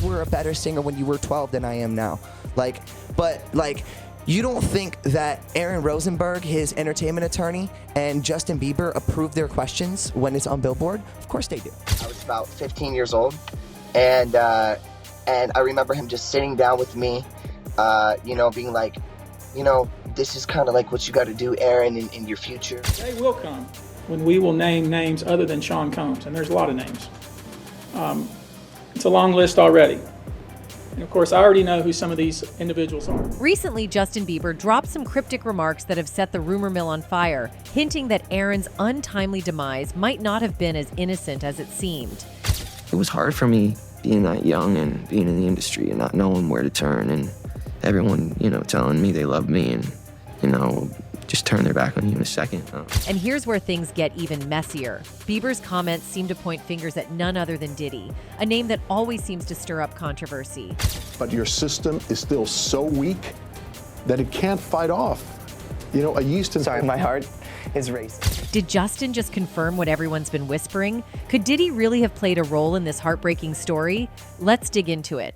were a better singer when you were 12 than I am now. But you don't think that Aaron Rosenberg, his entertainment attorney, and Justin Bieber approved their questions when it's on Billboard? Of course they do. I was about 15 years old, and I remember him just sitting down with me, being like, this is kind of like what you got to do, Aaron, in your future. Day will come when we will name names other than Sean Combs, and there's a lot of names. It's a long list already. And of course, I already know who some of these individuals are. Recently, Justin Bieber dropped some cryptic remarks that have set the rumor mill on fire, hinting that Aaron's untimely demise might not have been as innocent as it seemed. It was hard for me being that young and being in the industry and not knowing where to turn, and everyone, telling me they love me and, just turn their back on you in a second. And here's where things get even messier. Bieber's comments seem to point fingers at none other than Diddy, a name that always seems to stir up controversy. But your system is still so weak that it can't fight off. A yeast infection. Sorry, my heart is racing. Did Justin just confirm what everyone's been whispering? Could Diddy really have played a role in this heartbreaking story? Let's dig into it.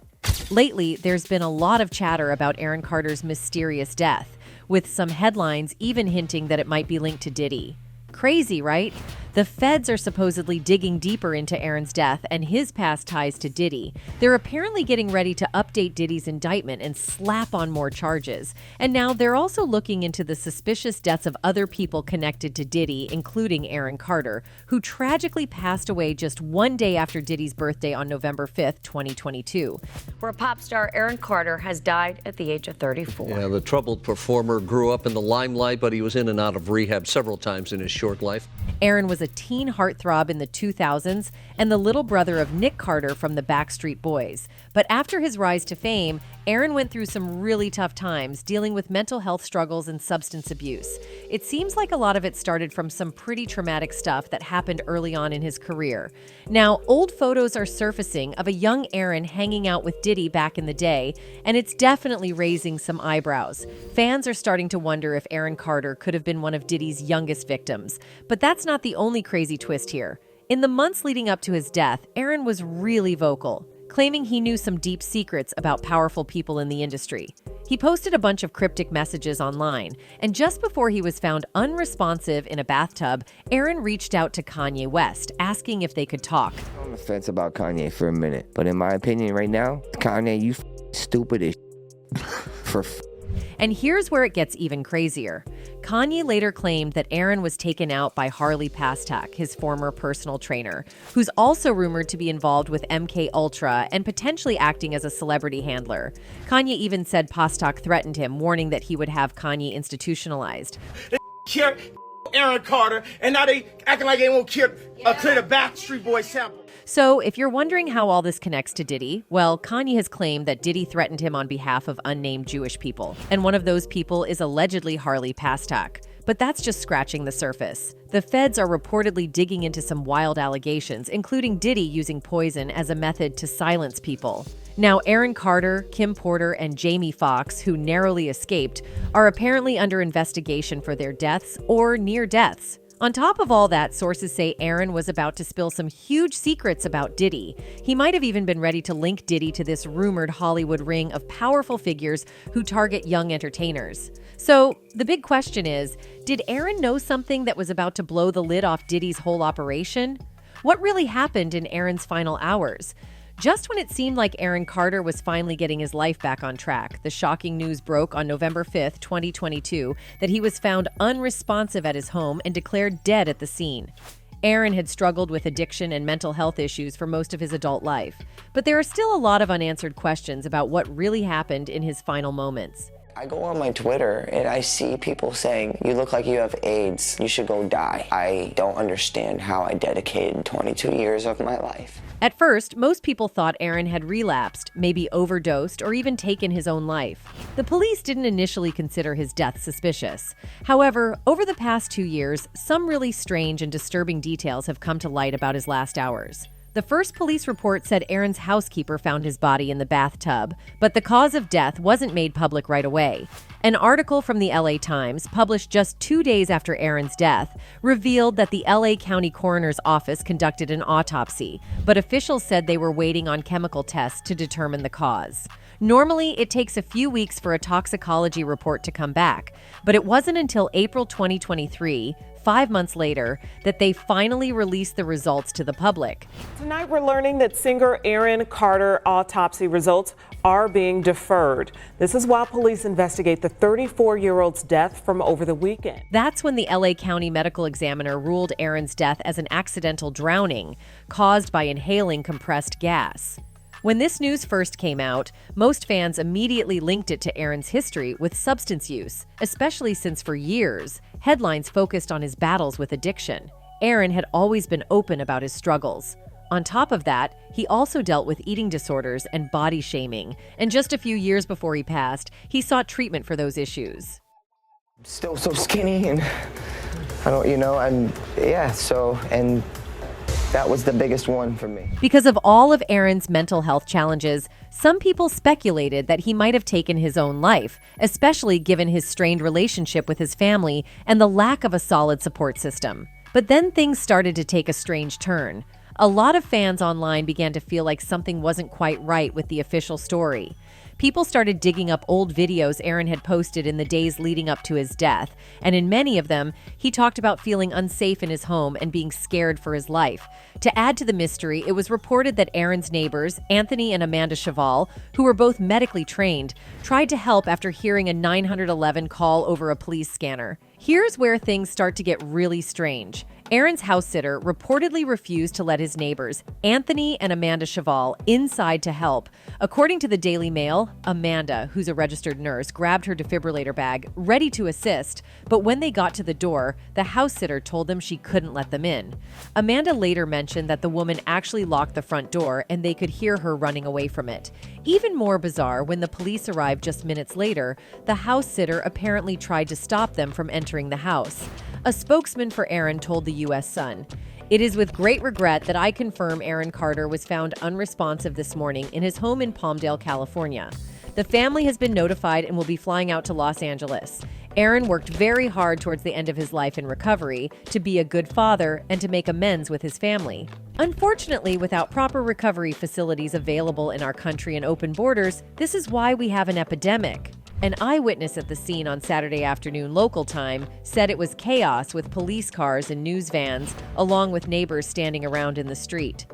Lately, there's been a lot of chatter about Aaron Carter's mysterious death, with some headlines even hinting that it might be linked to Diddy. Crazy, right? The feds are supposedly digging deeper into Aaron's death and his past ties to Diddy. They're apparently getting ready to update Diddy's indictment and slap on more charges. And now they're also looking into the suspicious deaths of other people connected to Diddy, including Aaron Carter, who tragically passed away just one day after Diddy's birthday on November 5th, 2022. Where pop star Aaron Carter has died at the age of 34. Yeah, the troubled performer grew up in the limelight, but he was in and out of rehab several times in his short life. Aaron was a teen heartthrob in the 2000s and the little brother of Nick Carter from the Backstreet Boys. But after his rise to fame, Aaron went through some really tough times dealing with mental health struggles and substance abuse. It seems like a lot of it started from some pretty traumatic stuff that happened early on in his career. Now, old photos are surfacing of a young Aaron hanging out with Diddy back in the day, and it's definitely raising some eyebrows. Fans are starting to wonder if Aaron Carter could have been one of Diddy's youngest victims. But that's not the only crazy twist here. In the months leading up to his death, Aaron was really vocal, claiming he knew some deep secrets about powerful people in the industry. He posted a bunch of cryptic messages online, and just before he was found unresponsive in a bathtub, Aaron reached out to Kanye West, asking if they could talk. I'm on the fence about Kanye for a minute, but in my opinion right now, Kanye, you stupid as for And here's where it gets even crazier. Kanye later claimed that Aaron was taken out by Harley Pastak, his former personal trainer, who's also rumored to be involved with MK Ultra and potentially acting as a celebrity handler. Kanye even said Pastak threatened him, warning that he would have Kanye institutionalized. They care Aaron Carter, and now they acting like they won't clear the Backstreet Boys sample. So, if you're wondering how all this connects to Diddy, well, Kanye has claimed that Diddy threatened him on behalf of unnamed Jewish people. And one of those people is allegedly Harley Pastak. But that's just scratching the surface. The feds are reportedly digging into some wild allegations, including Diddy using poison as a method to silence people. Now, Aaron Carter, Kim Porter, and Jamie Foxx, who narrowly escaped, are apparently under investigation for their deaths or near deaths. On top of all that, sources say Aaron was about to spill some huge secrets about Diddy. He might have even been ready to link Diddy to this rumored Hollywood ring of powerful figures who target young entertainers. So, the big question is, did Aaron know something that was about to blow the lid off Diddy's whole operation? What really happened in Aaron's final hours? Just when it seemed like Aaron Carter was finally getting his life back on track, the shocking news broke on November 5th, 2022, that he was found unresponsive at his home and declared dead at the scene. Aaron had struggled with addiction and mental health issues for most of his adult life, but there are still a lot of unanswered questions about what really happened in his final moments. I go on my Twitter and I see people saying, "You look like you have AIDS, you should go die." I don't understand how I dedicated 22 years of my life. At first, most people thought Aaron had relapsed, maybe overdosed, or even taken his own life. The police didn't initially consider his death suspicious. However, over the past 2 years, some really strange and disturbing details have come to light about his last hours. The first police report said Aaron's housekeeper found his body in the bathtub, but the cause of death wasn't made public right away. An article from the LA Times, published just 2 days after Aaron's death, revealed that the LA County Coroner's Office conducted an autopsy, but officials said they were waiting on chemical tests to determine the cause. Normally, it takes a few weeks for a toxicology report to come back, but it wasn't until April 2023, 5 months later, that they finally released the results to the public. Tonight, we're learning that singer Aaron Carter autopsy results are being deferred. This is while police investigate the 34-year-old's death from over the weekend. That's when the LA County medical examiner ruled Aaron's death as an accidental drowning caused by inhaling compressed gas. When this news first came out, most fans immediately linked it to Aaron's history with substance use, especially since for years, headlines focused on his battles with addiction. Aaron had always been open about his struggles. On top of that, he also dealt with eating disorders and body shaming, and just a few years before he passed, he sought treatment for those issues. Still so skinny, and and that was the biggest one for me. Because of all of Aaron's mental health challenges, some people speculated that he might have taken his own life, especially given his strained relationship with his family and the lack of a solid support system. But then things started to take a strange turn. A lot of fans online began to feel like something wasn't quite right with the official story. People started digging up old videos Aaron had posted in the days leading up to his death, and in many of them, he talked about feeling unsafe in his home and being scared for his life. To add to the mystery, it was reported that Aaron's neighbors, Anthony and Amanda Cheval, who were both medically trained, tried to help after hearing a 911 call over a police scanner. Here's where things start to get really strange. Aaron's house sitter reportedly refused to let his neighbors, Anthony and Amanda Cheval, inside to help. According to the Daily Mail, Amanda, who's a registered nurse, grabbed her defibrillator bag, ready to assist, but when they got to the door, the house sitter told them she couldn't let them in. Amanda later mentioned that the woman actually locked the front door and they could hear her running away from it. Even more bizarre, when the police arrived just minutes later, the house sitter apparently tried to stop them from entering the house. A spokesman for Aaron told the U.S. Sun, "It is with great regret that I confirm Aaron Carter was found unresponsive this morning in his home in Palmdale, California. The family has been notified and will be flying out to Los Angeles. Aaron worked very hard towards the end of his life in recovery to be a good father and to make amends with his family. Unfortunately, without proper recovery facilities available in our country and open borders, this is why we have an epidemic." An eyewitness at the scene on Saturday afternoon local time said it was chaos with police cars and news vans, along with neighbors standing around in the street.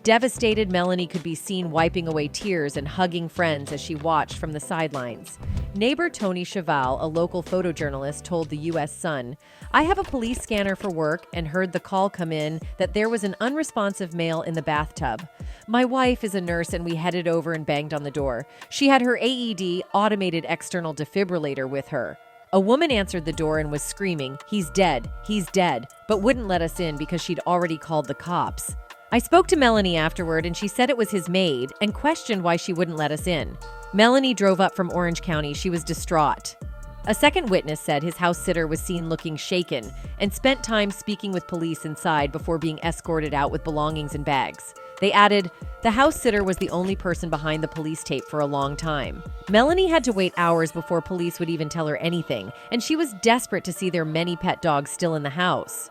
Devastated, Melanie could be seen wiping away tears and hugging friends as she watched from the sidelines. Neighbor Tony Cheval, a local photojournalist, told the U.S. Sun, "I have a police scanner for work and heard the call come in that there was an unresponsive male in the bathtub. My wife is a nurse and we headed over and banged on the door. She had her AED, automated external defibrillator, with her. A woman answered the door and was screaming, 'He's dead, he's dead,' but wouldn't let us in because she'd already called the cops. I spoke to Melanie afterward and she said it was his maid and questioned why she wouldn't let us in. Melanie drove up from Orange County. She was distraught." A second witness said his house sitter was seen looking shaken and spent time speaking with police inside before being escorted out with belongings and bags. They added, "The house sitter was the only person behind the police tape for a long time. Melanie had to wait hours before police would even tell her anything, and she was desperate to see their many pet dogs still in the house."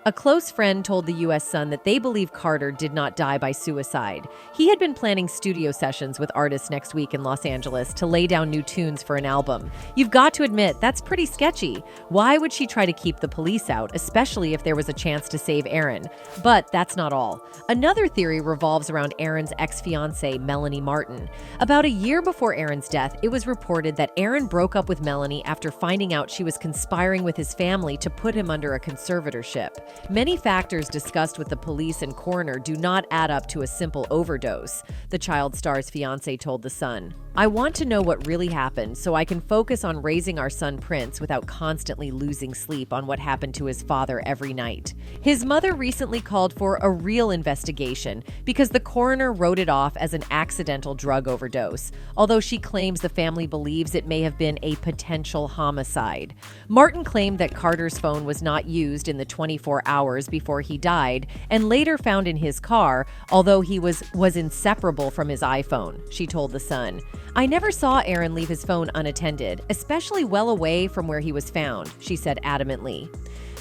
A close friend told the U.S. Sun that they believe Carter did not die by suicide. He had been planning studio sessions with artists next week in Los Angeles to lay down new tunes for an album. You've got to admit, that's pretty sketchy. Why would she try to keep the police out, especially if there was a chance to save Aaron? But that's not all. Another theory revolves around Aaron's ex-fiancée, Melanie Martin. About a year before Aaron's death, it was reported that Aaron broke up with Melanie after finding out she was conspiring with his family to put him under a conservatorship. Many factors discussed with the police and coroner do not add up to a simple overdose, the child star's fiancé told The Sun. "I want to know what really happened so I can focus on raising our son Prince without constantly losing sleep on what happened to his father every night." His mother recently called for a real investigation because the coroner wrote it off as an accidental drug overdose, although she claims the family believes it may have been a potential homicide. Martin claimed that Carter's phone was not used in the 24 hours before he died and later found in his car, although he was inseparable from his iPhone, she told The Sun. I never saw Aaron leave his phone unattended, especially well away from where he was found, she said adamantly.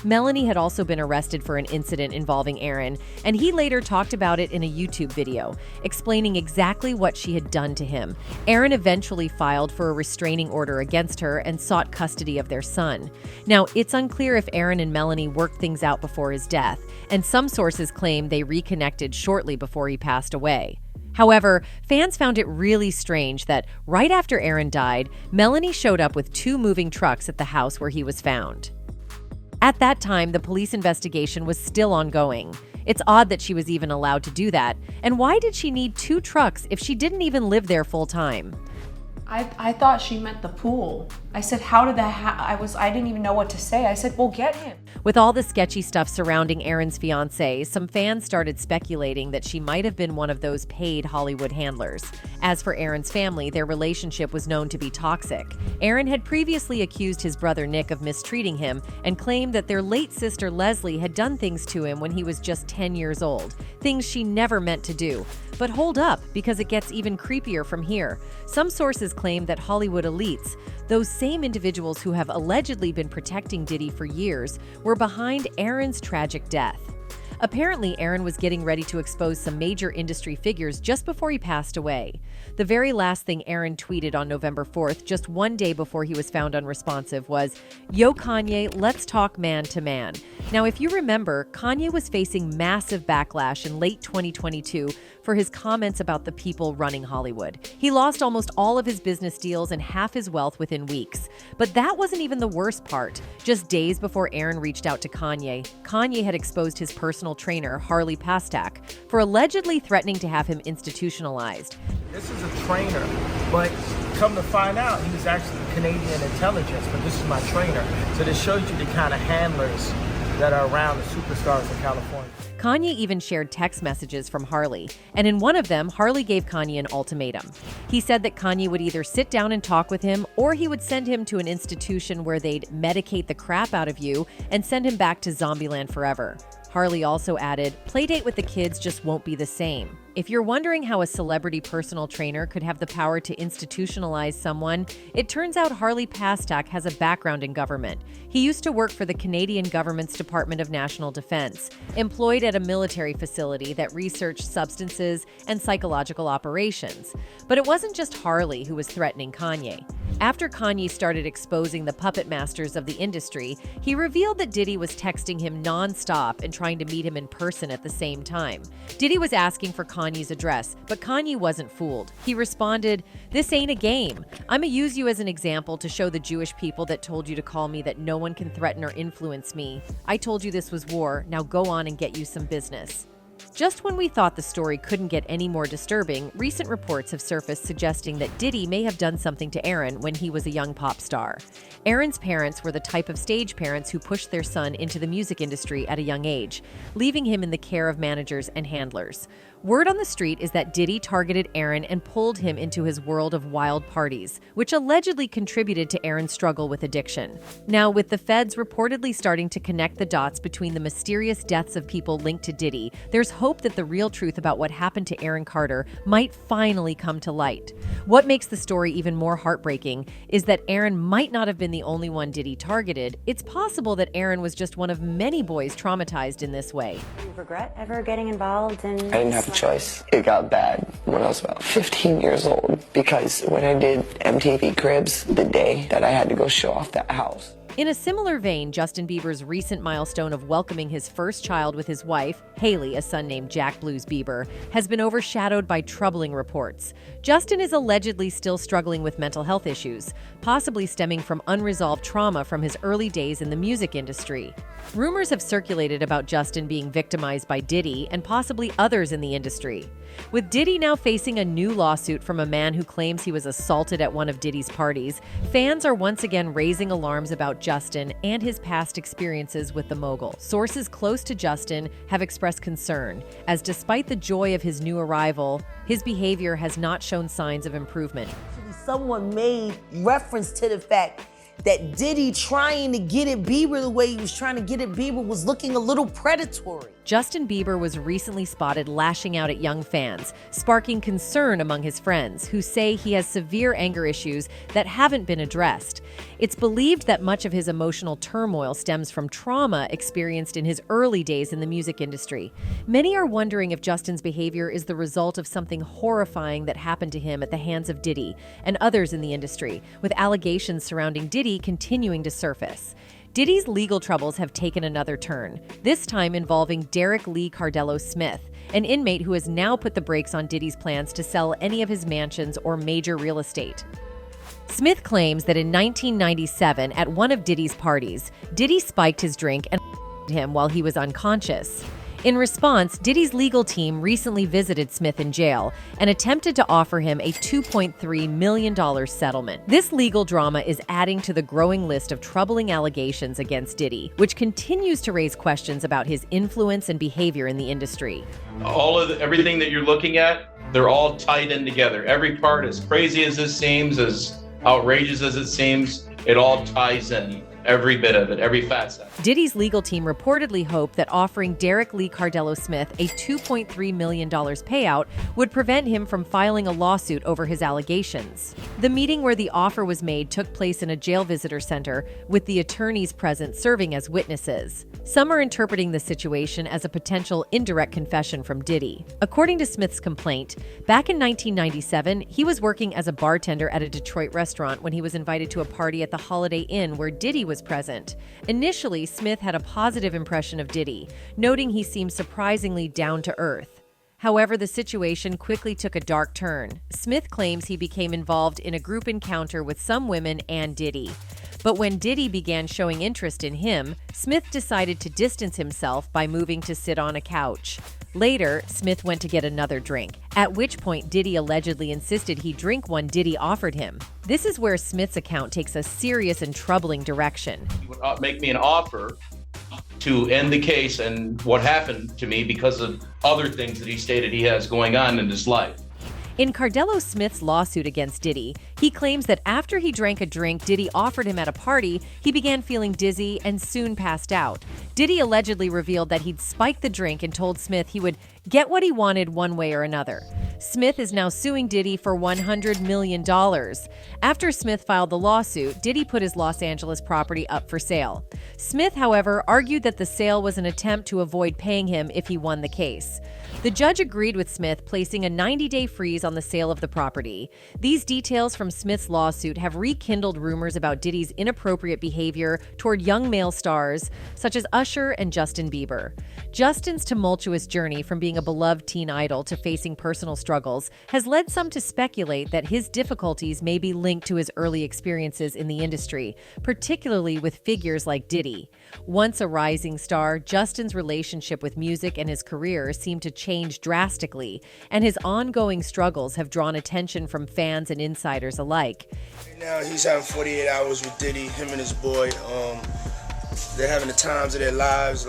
Melanie had also been arrested for an incident involving Aaron, and he later talked about it in a YouTube video, explaining exactly what she had done to him. Aaron eventually filed for a restraining order against her and sought custody of their son. Now, it's unclear if Aaron and Melanie worked things out before his death, and some sources claim they reconnected shortly before he passed away. However, fans found it really strange that right after Aaron died, Melanie showed up with 2 moving trucks at the house where he was found. At that time, the police investigation was still ongoing. It's odd that she was even allowed to do that. And why did she need 2 trucks if she didn't even live there full time? I thought she meant the pool. I said, how did that I didn't even know what to say. I said, well, get him. With all the sketchy stuff surrounding Aaron's fiancée, some fans started speculating that she might have been one of those paid Hollywood handlers. As for Aaron's family, their relationship was known to be toxic. Aaron had previously accused his brother Nick of mistreating him and claimed that their late sister Leslie had done things to him when he was just 10 years old, things she never meant to do. But hold up, because it gets even creepier from here. Some sources claim that Hollywood elites, those same individuals who have allegedly been protecting Diddy for years, were behind Aaron's tragic death. Apparently, Aaron was getting ready to expose some major industry figures just before he passed away. The very last thing Aaron tweeted on November 4th, just one day before he was found unresponsive, was, "Yo Kanye, let's talk man to man." Now, if you remember, Kanye was facing massive backlash in late 2022 for his comments about the people running Hollywood. He lost almost all of his business deals and half his wealth within weeks. But that wasn't even the worst part. Just days before Aaron reached out to Kanye, Kanye had exposed his personal trainer, Harley Pastak, for allegedly threatening to have him institutionalized. This is a trainer, but come to find out, he was actually Canadian intelligence, but this is my trainer. So this shows you the kind of handlers that are around the superstars in California. Kanye even shared text messages from Harley, and in one of them, Harley gave Kanye an ultimatum. He said that Kanye would either sit down and talk with him, or he would send him to an institution where they'd medicate the crap out of you and send him back to Zombieland forever. Harley also added, "Playdate with the kids just won't be the same." If you're wondering how a celebrity personal trainer could have the power to institutionalize someone, it turns out Harley Pastak has a background in government. He used to work for the Canadian government's Department of National Defense, employed at a military facility that researched substances and psychological operations. But it wasn't just Harley who was threatening Kanye. After Kanye started exposing the puppet masters of the industry, he revealed that Diddy was texting him nonstop and trying to meet him in person at the same time. Diddy was asking for Kanye's address, but Kanye wasn't fooled. He responded, "This ain't a game. I'ma use you as an example to show the Jewish people that told you to call me that no one can threaten or influence me. I told you this was war. Now go on and get you some business." Just when we thought the story couldn't get any more disturbing, recent reports have surfaced suggesting that Diddy may have done something to Aaron when he was a young pop star. Aaron's parents were the type of stage parents who pushed their son into the music industry at a young age, leaving him in the care of managers and handlers. Word on the street is that Diddy targeted Aaron and pulled him into his world of wild parties, which allegedly contributed to Aaron's struggle with addiction. Now, with the feds reportedly starting to connect the dots between the mysterious deaths of people linked to Diddy, there's hope that the real truth about what happened to Aaron Carter might finally come to light. What makes the story even more heartbreaking is that Aaron might not have been the only one Diddy targeted. It's possible that Aaron was just one of many boys traumatized in this way. Do you regret ever getting involved in... I didn't have a choice. It got bad when I was about 15 years old because when I did MTV Cribs, the day that I had to go show off that house. In a similar vein, Justin Bieber's recent milestone of welcoming his first child with his wife, Haley, a son named Jack Blues Bieber, has been overshadowed by troubling reports. Justin is allegedly still struggling with mental health issues, possibly stemming from unresolved trauma from his early days in the music industry. Rumors have circulated about Justin being victimized by Diddy and possibly others in the industry. With Diddy now facing a new lawsuit from a man who claims he was assaulted at one of Diddy's parties, fans are once again raising alarms about Justin and his past experiences with the mogul. Sources close to Justin have expressed concern, as despite the joy of his new arrival, his behavior has not shown signs of improvement. Someone made reference to the fact that Diddy trying to get at Bieber the way he was trying to get at Bieber was looking a little predatory. Justin Bieber was recently spotted lashing out at young fans, sparking concern among his friends, who say he has severe anger issues that haven't been addressed. It's believed that much of his emotional turmoil stems from trauma experienced in his early days in the music industry. Many are wondering if Justin's behavior is the result of something horrifying that happened to him at the hands of Diddy and others in the industry, with allegations surrounding Diddy continuing to surface. Diddy's legal troubles have taken another turn, this time involving Derek Lee Cardello Smith, an inmate who has now put the brakes on Diddy's plans to sell any of his mansions or major real estate. Smith claims that in 1997, at one of Diddy's parties, Diddy spiked his drink and him while he was unconscious. In response, Diddy's legal team recently visited Smith in jail and attempted to offer him a $2.3 million settlement. This legal drama is adding to the growing list of troubling allegations against Diddy, which continues to raise questions about his influence and behavior in the industry. Everything that you're looking at, they're all tied in together. Every part, as crazy as this seems, as outrageous as it seems, it all ties in. Every bit of it, every facet. Diddy's legal team reportedly hoped that offering Derek Lee Cardello Smith a $2.3 million payout would prevent him from filing a lawsuit over his allegations. The meeting where the offer was made took place in a jail visitor center, with the attorneys present serving as witnesses. Some are interpreting the situation as a potential indirect confession from Diddy. According to Smith's complaint, back in 1997, he was working as a bartender at a Detroit restaurant when he was invited to a party at the Holiday Inn where Diddy was present. Initially, Smith had a positive impression of Diddy, noting he seemed surprisingly down to earth. However, the situation quickly took a dark turn. Smith claims he became involved in a group encounter with some women and Diddy. But when Diddy began showing interest in him, Smith decided to distance himself by moving to sit on a couch. Later, Smith went to get another drink, at which point Diddy allegedly insisted he drink one Diddy offered him. This is where Smith's account takes a serious and troubling direction. He would make me an offer to end the case and what happened to me because of other things that he stated he has going on in his life. In Cardello Smith's lawsuit against Diddy, he claims that after he drank a drink Diddy offered him at a party, he began feeling dizzy and soon passed out. Diddy allegedly revealed that he'd spiked the drink and told Smith he would get what he wanted one way or another. Smith is now suing Diddy for $100 million. After Smith filed the lawsuit, Diddy put his Los Angeles property up for sale. Smith, however, argued that the sale was an attempt to avoid paying him if he won the case. The judge agreed with Smith, placing a 90-day freeze on the sale of the property. These details from Smith's lawsuit have rekindled rumors about Diddy's inappropriate behavior toward young male stars, such as Usher and Justin Bieber. Justin's tumultuous journey from being a beloved teen idol to facing personal struggles has led some to speculate that his difficulties may be linked to his early experiences in the industry, particularly with figures like Diddy. Once a rising star, Justin's relationship with music and his career seemed to change drastically, and his ongoing struggles have drawn attention from fans and insiders alike. Right now, he's having 48 hours with Diddy, him and his boy. They're having the times of their lives,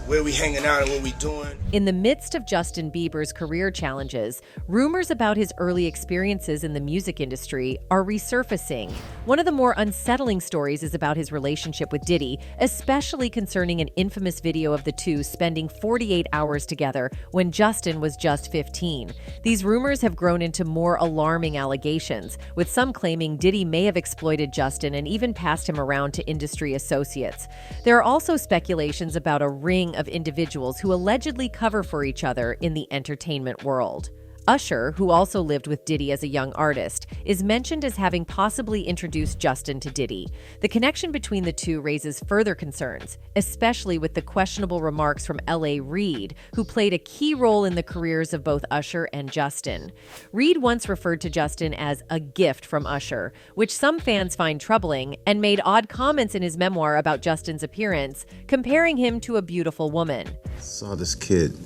where we hanging out and what we doing. In the midst of Justin Bieber's career challenges, rumors about his early experiences in the music industry are resurfacing. One of the more unsettling stories is about his relationship with Diddy, especially concerning an infamous video of the two spending 48 hours together when Justin was just 15. These rumors have grown into more alarming allegations, with some claiming Diddy may have exploited Justin and even passed him around to industry associates. There are also speculations about a ring of individuals who allegedly cover for each other in the entertainment world. Usher, who also lived with Diddy as a young artist, is mentioned as having possibly introduced Justin to Diddy. The connection between the two raises further concerns, especially with the questionable remarks from L.A. Reid, who played a key role in the careers of both Usher and Justin. Reid once referred to Justin as a gift from Usher, which some fans find troubling, and made odd comments in his memoir about Justin's appearance, comparing him to a beautiful woman. Saw this kid.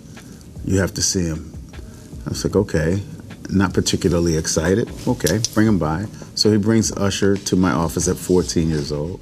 You have to see him. I was like, okay, not particularly excited. Okay, bring him by. So he brings Usher to my office at 14 years old.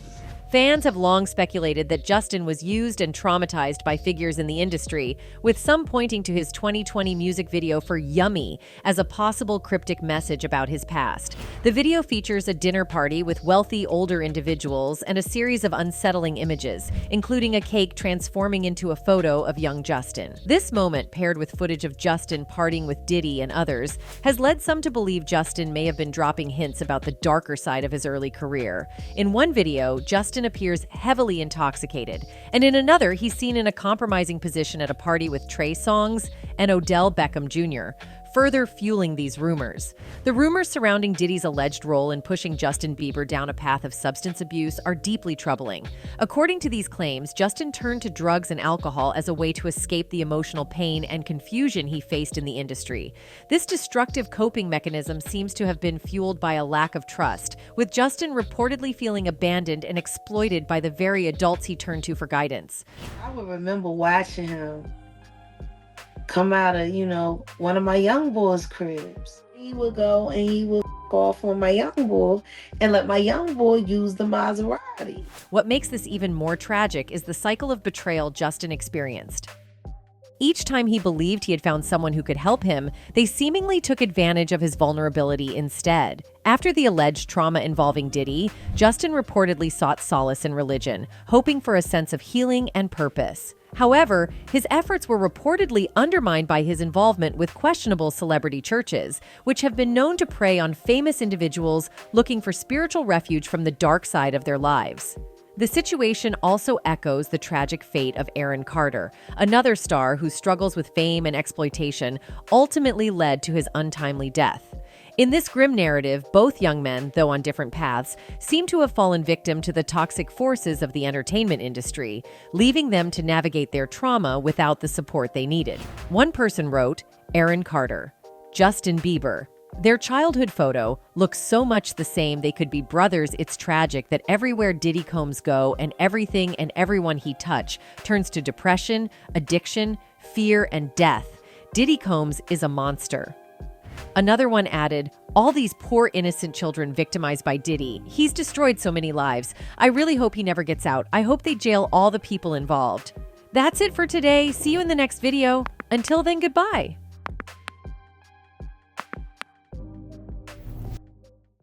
Fans have long speculated that Justin was used and traumatized by figures in the industry, with some pointing to his 2020 music video for Yummy as a possible cryptic message about his past. The video features a dinner party with wealthy older individuals and a series of unsettling images, including a cake transforming into a photo of young Justin. This moment, paired with footage of Justin partying with Diddy and others, has led some to believe Justin may have been dropping hints about the darker side of his early career. In one video, Justin appears heavily intoxicated, and in another, he's seen in a compromising position at a party with Trey Songz and Odell Beckham Jr., further fueling these rumors. The rumors surrounding Diddy's alleged role in pushing Justin Bieber down a path of substance abuse are deeply troubling. According to these claims, Justin turned to drugs and alcohol as a way to escape the emotional pain and confusion he faced in the industry. This destructive coping mechanism seems to have been fueled by a lack of trust, with Justin reportedly feeling abandoned and exploited by the very adults he turned to for guidance. I would remember watching him come out of, one of my young boy's cribs. He would go and he would off on my young boy and let my young boy use the Maserati. What makes this even more tragic is the cycle of betrayal Justin experienced. Each time he believed he had found someone who could help him, they seemingly took advantage of his vulnerability instead. After the alleged trauma involving Diddy, Justin reportedly sought solace in religion, hoping for a sense of healing and purpose. However, his efforts were reportedly undermined by his involvement with questionable celebrity churches, which have been known to prey on famous individuals looking for spiritual refuge from the dark side of their lives. The situation also echoes the tragic fate of Aaron Carter, another star whose struggles with fame and exploitation ultimately led to his untimely death. In this grim narrative, both young men, though on different paths, seem to have fallen victim to the toxic forces of the entertainment industry, leaving them to navigate their trauma without the support they needed. One person wrote, Aaron Carter, Justin Bieber. Their childhood photo looks so much the same they could be brothers. It's tragic that everywhere Diddy Combs go and everything and everyone he touch turns to depression, addiction, fear, and death. Diddy Combs is a monster. Another one added, all these poor innocent children victimized by Diddy. He's destroyed so many lives. I really hope he never gets out. I hope they jail all the people involved. That's it for today. See you in the next video. Until then, goodbye.